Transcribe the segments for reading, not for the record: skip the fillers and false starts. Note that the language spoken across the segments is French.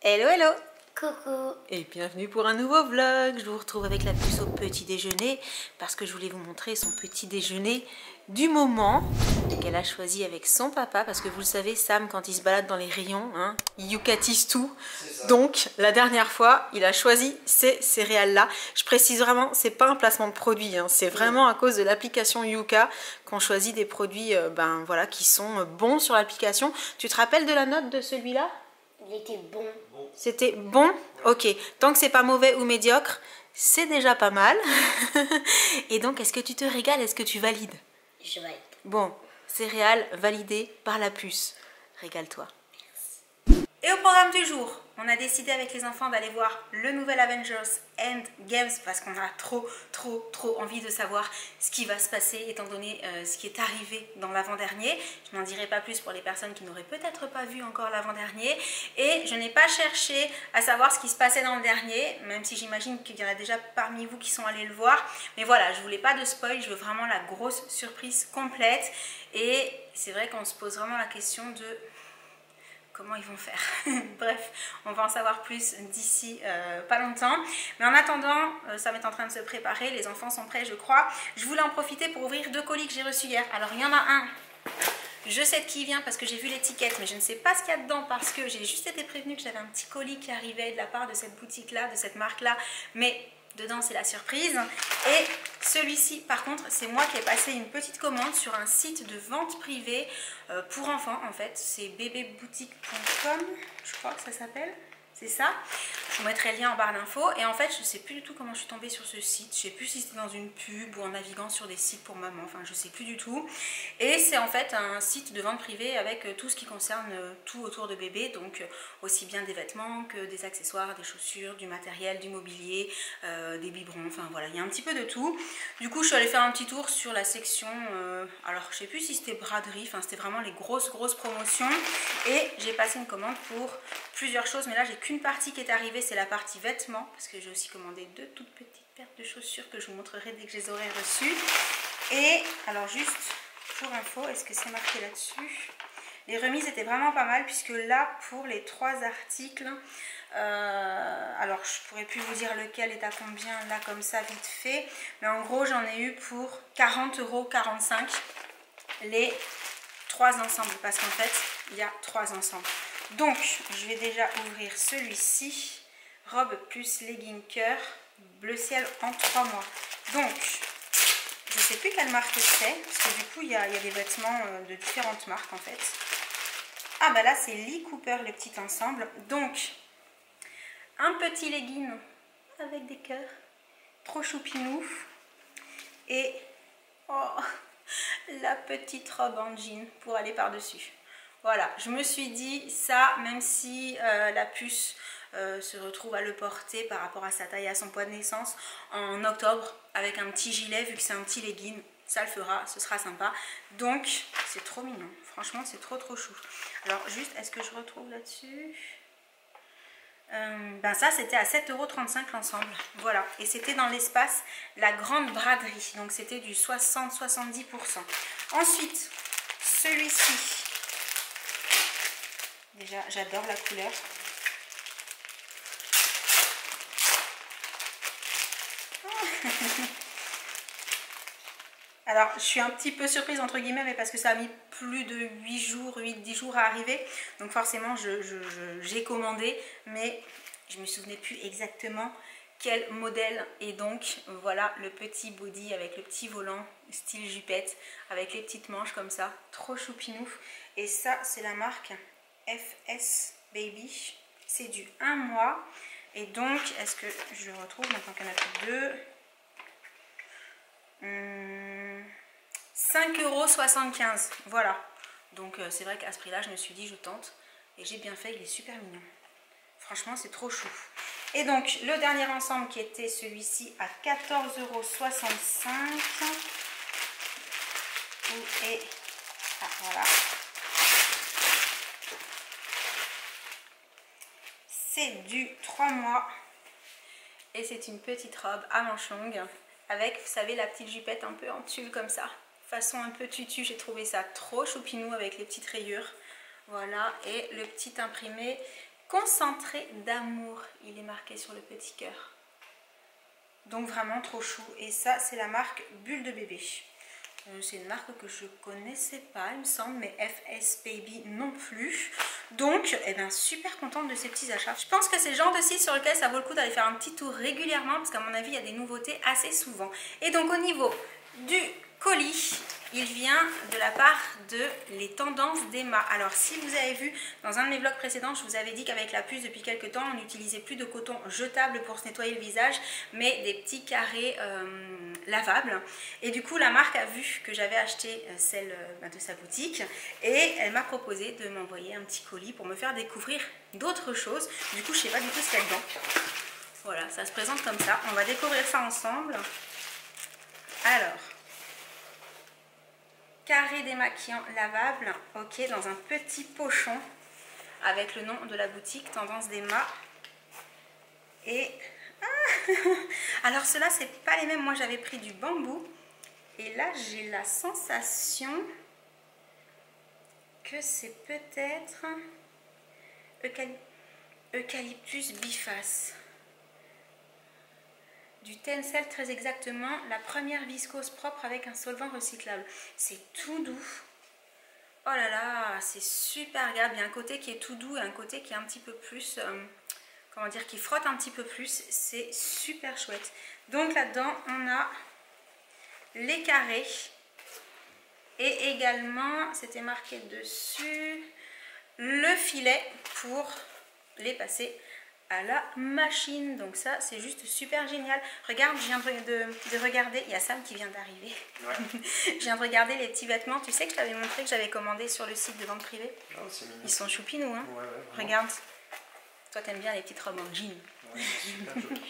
Hello hello. Coucou. Et bienvenue pour un nouveau vlog. Je vous retrouve avec la puce au petit déjeuner parce que je voulais vous montrer son petit déjeuner du moment qu'elle a choisi avec son papa, parce que vous le savez, Sam, quand il se balade dans les rayons, hein, il youcatise tout. Donc la dernière fois il a choisi ces céréales là. Je précise vraiment, c'est pas un placement de produit, hein, c'est vraiment à cause de l'application Yuka qu'on choisit des produits voilà, qui sont bons sur l'application. Tu te rappelles de la note de celui-là? Il était bon. C'était bon? Ok. Tant que c'est pas mauvais ou médiocre, c'est déjà pas mal. Et donc, est-ce que tu te régales? Est-ce que tu valides? Je valide. Bon, céréales validées par la puce. Régale-toi. Et au programme du jour, on a décidé avec les enfants d'aller voir le nouvel Avengers Endgame parce qu'on a trop envie de savoir ce qui va se passer étant donné ce qui est arrivé dans l'avant-dernier. Je n'en dirai pas plus pour les personnes qui n'auraient peut-être pas vu encore l'avant-dernier. Et je n'ai pas cherché à savoir ce qui se passait dans le dernier, même si j'imagine qu'il y en a déjà parmi vous qui sont allés le voir. Mais voilà, je voulais pas de spoil, je veux vraiment la grosse surprise complète. Et c'est vrai qu'on se pose vraiment la question de... comment ils vont faire. Bref, on va en savoir plus d'ici pas longtemps. Mais en attendant, ça est en train de se préparer. Les enfants sont prêts, je crois. Je voulais en profiter pour ouvrir 2 colis que j'ai reçus hier. Alors, il y en a un. Je sais de qui il vient parce que j'ai vu l'étiquette, mais je ne sais pas ce qu'il y a dedans parce que j'ai juste été prévenue que j'avais un petit colis qui arrivait de la part de cette boutique-là, de cette marque-là. Mais... dedans, c'est la surprise. Et celui-ci, par contre, c'est moi qui ai passé une petite commande sur un site de vente privée pour enfants, en fait. C'est bébéboutique.com, je crois que ça s'appelle. C'est ça. Je vous mettrai le lien en barre d'infos. Et en fait, je ne sais plus du tout comment je suis tombée sur ce site. Je ne sais plus si c'était dans une pub ou en naviguant sur des sites pour maman. Enfin, je ne sais plus du tout. Et c'est en fait un site de vente privée avec tout ce qui concerne tout autour de bébé. Donc, aussi bien des vêtements que des accessoires, des chaussures, du matériel, du mobilier, des biberons. Enfin, voilà, il y a un petit peu de tout. Du coup, je suis allée faire un petit tour sur la section... alors, je ne sais plus si c'était braderie. Enfin, c'était vraiment les grosses promotions. Et j'ai passé une commande pour plusieurs choses, mais là j'ai qu'une partie qui est arrivée, c'est la partie vêtements, parce que j'ai aussi commandé 2 toutes petites paires de chaussures que je vous montrerai dès que je les aurai reçues. Et alors juste pour info, est-ce que c'est marqué là-dessus? Les remises étaient vraiment pas mal, puisque là pour les 3 articles, alors je pourrais plus vous dire lequel est à combien là comme ça vite fait, mais en gros j'en ai eu pour 40,45 € les 3 ensembles, parce qu'en fait il y a 3 ensembles. Donc je vais déjà ouvrir celui-ci, robe plus legging cœur, bleu ciel en 3 mois. Donc je ne sais plus quelle marque c'est, parce que du coup il y a des vêtements de différentes marques en fait. Ah bah là c'est Lee Cooper, les petits ensembles. Donc un petit legging avec des cœurs, trop choupinou. Et oh, la petite robe en jean pour aller par-dessus. Voilà, je me suis dit ça, même si la puce se retrouve à le porter par rapport à sa taille et à son poids de naissance en octobre avec un petit gilet, vu que c'est un petit legging, ça le fera, ce sera sympa. Donc c'est trop mignon, franchement c'est trop chou. Alors juste, est-ce que je retrouve là-dessus? Ben ça c'était à 7,35 € l'ensemble, voilà, et c'était dans l'espace la grande braderie, donc c'était du 60-70%. Ensuite celui-ci, déjà j'adore la couleur. Alors je suis un petit peu surprise entre guillemets, mais parce que ça a mis plus de 8 jours, 8-10 jours à arriver, donc forcément j'ai commandé, mais je me souvenais plus exactement quel modèle. Et donc voilà le petit body avec le petit volant style jupette avec les petites manches comme ça, trop choupinou. Et ça c'est la marque FS Baby, c'est du 1 mois. Et donc est-ce que je retrouve maintenant qu'il y en a plus 2, 5,75 €, voilà. Donc c'est vrai qu'à ce prix là je me suis dit je tente, et j'ai bien fait, il est super mignon, franchement c'est trop chou. Et donc le dernier ensemble qui était celui-ci à 14,65 €, et ah, voilà, c'est du 3 mois et c'est une petite robe à manches longues avec, vous savez, la petite jupette un peu en tulle comme ça, façon un peu tutu. J'ai trouvé ça trop choupinou avec les petites rayures, voilà. Et le petit imprimé concentré d'amour, il est marqué sur le petit cœur. Donc vraiment trop chou. Et ça, c'est la marque Bulle de bébé. C'est une marque que je connaissais pas, il me semble, mais FS Baby non plus. Donc, eh ben, super contente de ces petits achats. Je pense que c'est le genre de site sur lequel ça vaut le coup d'aller faire un petit tour régulièrement, parce qu'à mon avis, il y a des nouveautés assez souvent. Et donc, au niveau du colis, il vient de la part de Les Tendances d'Emma. Alors, si vous avez vu dans un de mes vlogs précédents, je vous avais dit qu'avec la puce, depuis quelques temps, on n'utilisait plus de coton jetable pour se nettoyer le visage, mais des petits carrés lavables. Et du coup, la marque a vu que j'avais acheté celle de sa boutique et elle m'a proposé de m'envoyer un petit colis pour me faire découvrir d'autres choses. Du coup, je ne sais pas du tout ce qu'il y a dedans. Voilà, ça se présente comme ça. On va découvrir ça ensemble. Alors... carré démaquillant lavable, ok, dans un petit pochon avec le nom de la boutique Tendance d'Emma. Et alors ceux-là, c'est pas les mêmes. Moi, j'avais pris du bambou et là, j'ai la sensation que c'est peut-être Eucalyptus biface. Du Tencel très exactement, la première viscose propre avec un solvant recyclable. C'est tout doux. Oh là là, c'est super agréable. Il y a un côté qui est tout doux et un côté qui est un petit peu plus, comment dire, qui frotte un petit peu plus. C'est super chouette. Donc là-dedans, on a les carrés. Et également, c'était marqué dessus, le filet pour les passer à la machine. Donc ça, c'est juste super génial. Regarde, je viens de regarder, il y a Sam qui vient d'arriver. Ouais. Je viens de regarder les petits vêtements. Tu sais que je t'avais montré que j'avais commandé sur le site de vente privée. Oh, ils sont choupinous, hein. Ouais, regarde. Toi, t'aimes bien les petites robes en jean. Ouais, super joli.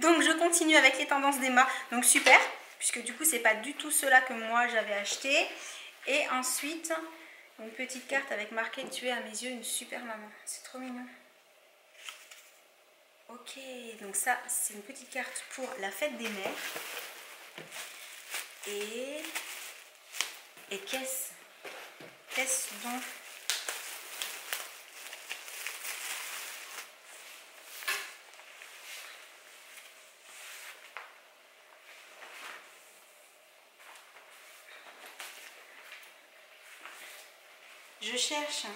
Donc je continue avec les tendances d'Emma. Donc super, puisque du coup, c'est pas du tout ceux-là que moi j'avais acheté. Et ensuite, une petite carte avec marqué « Tu es à mes yeux une super maman ». C'est trop mignon. Ok, donc ça, c'est une petite carte pour la fête des mères. Et qu'est-ce donc? Je cherche.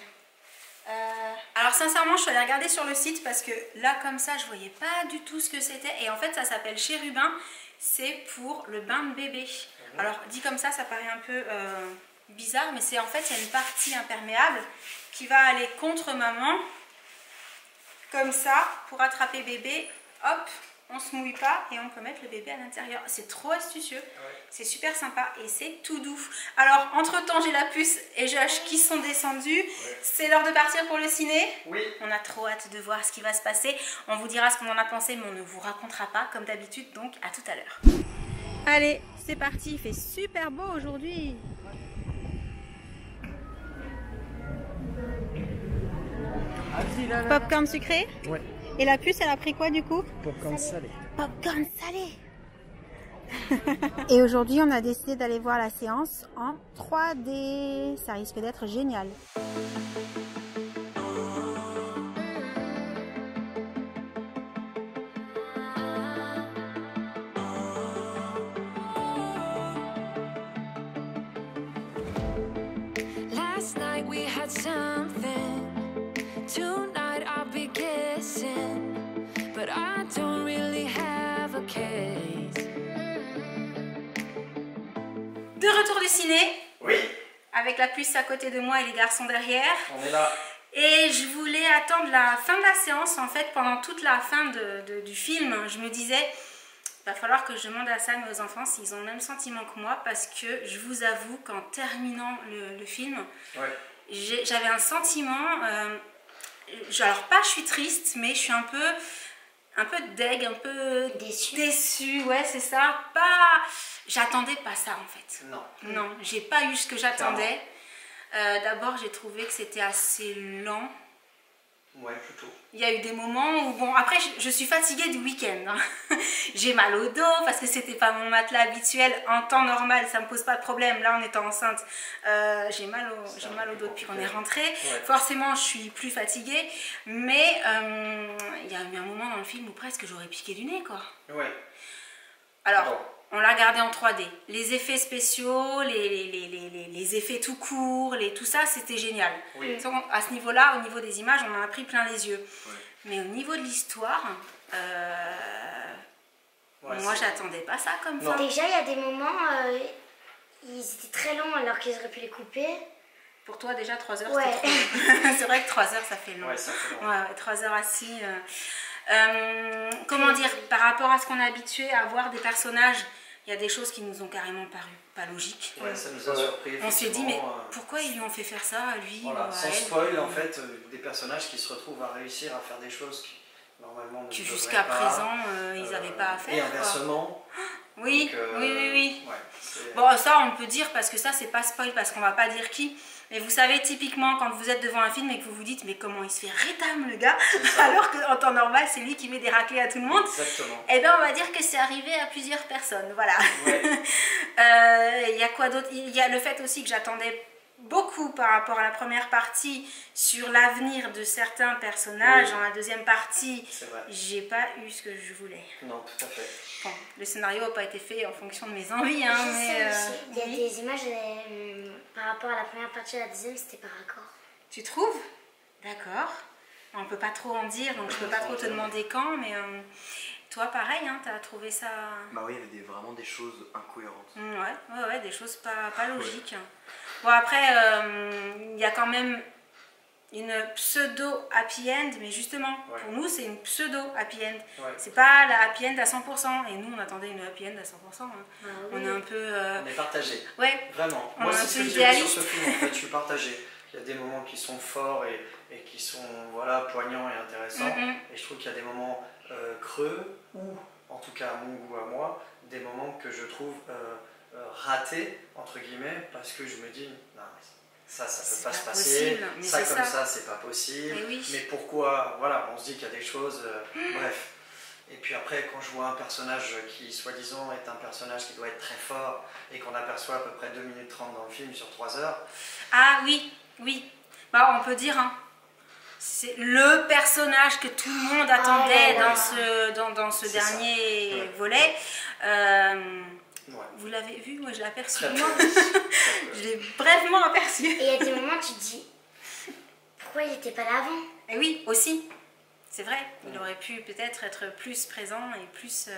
Alors sincèrement, je suis allée regarder sur le site parce que là, comme ça, je voyais pas du tout ce que c'était. Et en fait, ça s'appelle Chérubin. C'est pour le bain de bébé. Alors, dit comme ça paraît un peu bizarre, mais c'est en fait, il y a une partie imperméable qui va aller contre maman, comme ça, pour attraper bébé. Hop, on se mouille pas et on peut mettre le bébé à l'intérieur. C'est trop astucieux, c'est super sympa et c'est tout doux. Alors, entre temps, j'ai la puce et Josh qui sont descendus. C'est l'heure de partir pour le ciné. Oui. On a trop hâte de voir ce qui va se passer. On vous dira ce qu'on en a pensé, mais on ne vous racontera pas comme d'habitude. Donc, à tout à l'heure. Allez, c'est parti. Il fait super beau aujourd'hui. Popcorn sucré? Ouais. Et la puce, elle a pris quoi du coup? Popcorn salé. Popcorn salé. Et aujourd'hui, on a décidé d'aller voir la séance en 3D. Ça risque d'être génial. Last night we had something. Tonight I'll be guessing, but I don't really have a case. De retour du ciné. Oui. Avec la puce à côté de moi et les garçons derrière. On est là. Et je voulais attendre la fin de la séance. En fait, pendant toute la fin du film, je me disais, il va falloir que je demande à Sam et aux enfants s'ils ont le même sentiment que moi, parce que je vous avoue qu'en terminant le film, j'avais un sentiment. Alors pas je suis triste, mais je suis un peu deg, un peu déçue, ouais c'est ça. J'attendais pas ça en fait. Non, j'ai pas eu ce que j'attendais. D'abord j'ai trouvé que c'était assez lent. Ouais, plutôt. Il y a eu des moments où, bon, après, je suis fatiguée du week-end. Hein. J'ai mal au dos parce que c'était pas mon matelas habituel. En temps normal, ça me pose pas de problème. Là, en étant enceinte, j'ai mal au dos depuis qu'on est rentré. Ouais. Forcément, je suis plus fatiguée. Mais il y a eu un moment dans le film où presque j'aurais piqué du nez, quoi. Ouais. Alors, bon. On l'a regardé en 3D. Les effets spéciaux, les effets tout court, tout ça, c'était génial. Oui. À ce niveau-là, au niveau des images, on en a pris plein les yeux. Ouais. Mais au niveau de l'histoire, moi, j'attendais pas ça comme ça. Déjà, il y a des moments, ils étaient très longs alors qu'ils auraient pu les couper. Pour toi, déjà, 3 heures, c'était trop long. C'est vrai que 3 heures, ça fait long. Ouais, ça fait long. Ouais, 3 heures assis. Comment dire, par rapport à ce qu'on est habitué à voir des personnages, il y a des choses qui nous ont carrément paru pas logiques. Ouais, ça nous a surpris. On s'est dit, mais pourquoi ils lui ont fait faire ça à lui voilà, sans spoil, en fait, des personnages qui se retrouvent à réussir à faire des choses qui, normalement, ne jusqu'à présent, ils n'avaient pas à faire. Et inversement. Oui, donc, oui. Ouais, bon, ça, on peut dire, parce que ça, c'est pas spoil, parce qu'on va pas dire qui. Mais vous savez, typiquement, quand vous êtes devant un film et que vous vous dites, mais comment il se fait rétame le gars, alors qu'en temps normal, c'est lui qui met des raclées à tout le monde. Exactement. Eh bien, on va dire que c'est arrivé à plusieurs personnes, voilà. Il y a quoi d'autre? Il y a le fait aussi que j'attendais beaucoup par rapport à la première partie sur l'avenir de certains personnages. Dans la deuxième partie, j'ai pas eu ce que je voulais. Non, tout à fait. Bon, le scénario n'a pas été fait en fonction de mes envies. Hein, mais, il y a des images par rapport à la première partie et la deuxième, c'était par raccord. Tu trouves? D'accord. On ne peut pas trop en dire, donc je ne peux pas trop te demander quand, mais toi, pareil, hein, tu as trouvé ça... Bah oui, il y avait vraiment des choses incohérentes. Ouais, des choses pas logiques. Ouais. Bon, après, il y a quand même une pseudo happy end, mais justement, pour nous, c'est une pseudo happy end. Ouais. C'est pas la happy end à 100%, et nous, on attendait une happy end à 100%. Hein. On est un peu... On est partagé. Ouais. Vraiment. On Moi, est c'est un ce peu que idéaliste. j'ai vu sur ce film, en fait, je suis partagé. Il y a des moments qui sont forts et qui sont poignants et intéressants. Et je trouve qu'il y a des moments creux, ou, en tout cas à mon goût, à moi, des moments que je trouve ratés, entre guillemets, parce que je me dis, non, ça peut pas se passer, ça comme ça, c'est pas possible, mais pourquoi, voilà, on se dit qu'il y a des choses, bref. Et puis après, quand je vois un personnage qui, soi-disant, est un personnage qui doit être très fort, et qu'on aperçoit à peu près 2 minutes 30 dans le film sur 3 heures... Ah oui, bah, on peut dire, hein. C'est le personnage que tout le monde attendait dans ce dernier volet. Vous l'avez vu, moi je l'ai aperçu. Je l'ai brièvement aperçu. Et il y a des moments où tu te dis, pourquoi il n'était pas là avant? Et oui, aussi. C'est vrai, il aurait pu peut-être être plus présent et plus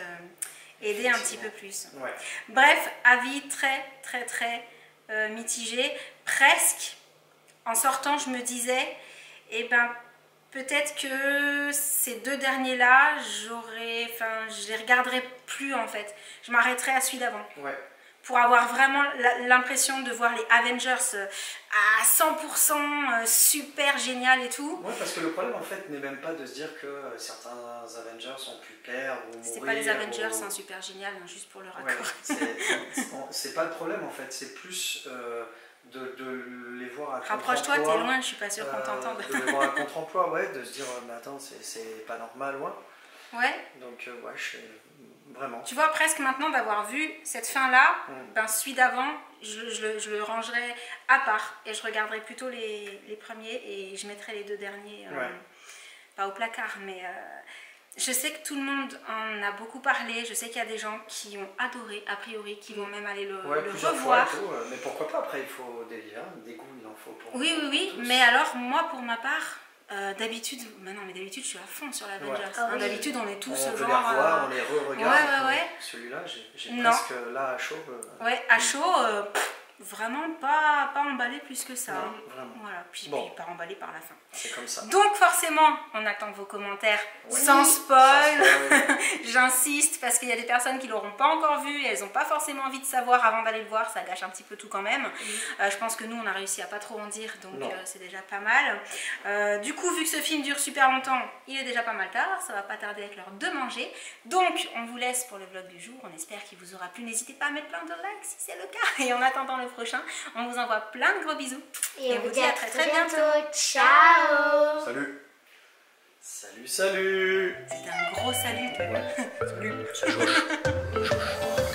aider un petit peu plus. Ouais. Bref, avis très mitigé. Presque, en sortant, je me disais, eh ben, peut-être que ces 2 derniers-là, je les regarderai plus en fait. Je m'arrêterai à celui d'avant. Ouais. Pour avoir vraiment l'impression de voir les Avengers à 100% super génial et tout. Oui, parce que le problème en fait n'est même pas de se dire que certains Avengers ont pu perdre ou mourir. C'est pas les Avengers, c'est un super génial, hein, juste pour le raccord. C'est pas le problème en fait, c'est plus de les voir à contre-emploi. Rapproche-toi, t'es loin, je suis pas sûre qu'on t'entende. De les voir à contre-emploi, ouais, de se dire, mais attends, c'est pas normal, loin. Ouais. Donc, ouais, je suis vraiment. Tu vois, presque maintenant d'avoir vu cette fin-là, ben, celui d'avant, je le rangerai à part et je regarderai plutôt les premiers et je mettrai les 2 derniers, pas au placard, mais je sais que tout le monde en a beaucoup parlé. Je sais qu'il y a des gens qui ont adoré, a priori, qui vont même aller le revoir. Fois et tout, mais pourquoi pas, après il faut des goûts, il en faut pour Oui, mais alors moi pour ma part, d'habitude, d'habitude je suis à fond sur l'Avengers. D'habitude on est tous on genre... les revoit, on les re-regarde. Ouais. Celui-là, j'ai presque là à chaud. Ouais, à chaud, vraiment pas emballé plus que ça. Non, vraiment. Voilà, puis pas emballé par la fin. C'est comme ça. Donc forcément, on attend vos commentaires sans spoil. J'insiste parce qu'il y a des personnes qui ne l'auront pas encore vu et elles n'ont pas forcément envie de savoir avant d'aller le voir. Ça gâche un petit peu tout quand même. Je pense que nous, on a réussi à pas trop en dire, donc c'est déjà pas mal. Du coup, vu que ce film dure super longtemps, il est déjà pas mal tard. Ça va pas tarder avec l'heure de manger. Donc, on vous laisse pour le vlog du jour. On espère qu'il vous aura plu. N'hésitez pas à mettre plein de likes si c'est le cas. Et en attendant le prochain, on vous envoie plein de gros bisous. Et on vous dit à très bientôt. Ciao. Salut. Salut, salut. C'était un gros salut. Ouais. Salut. C'est Josh.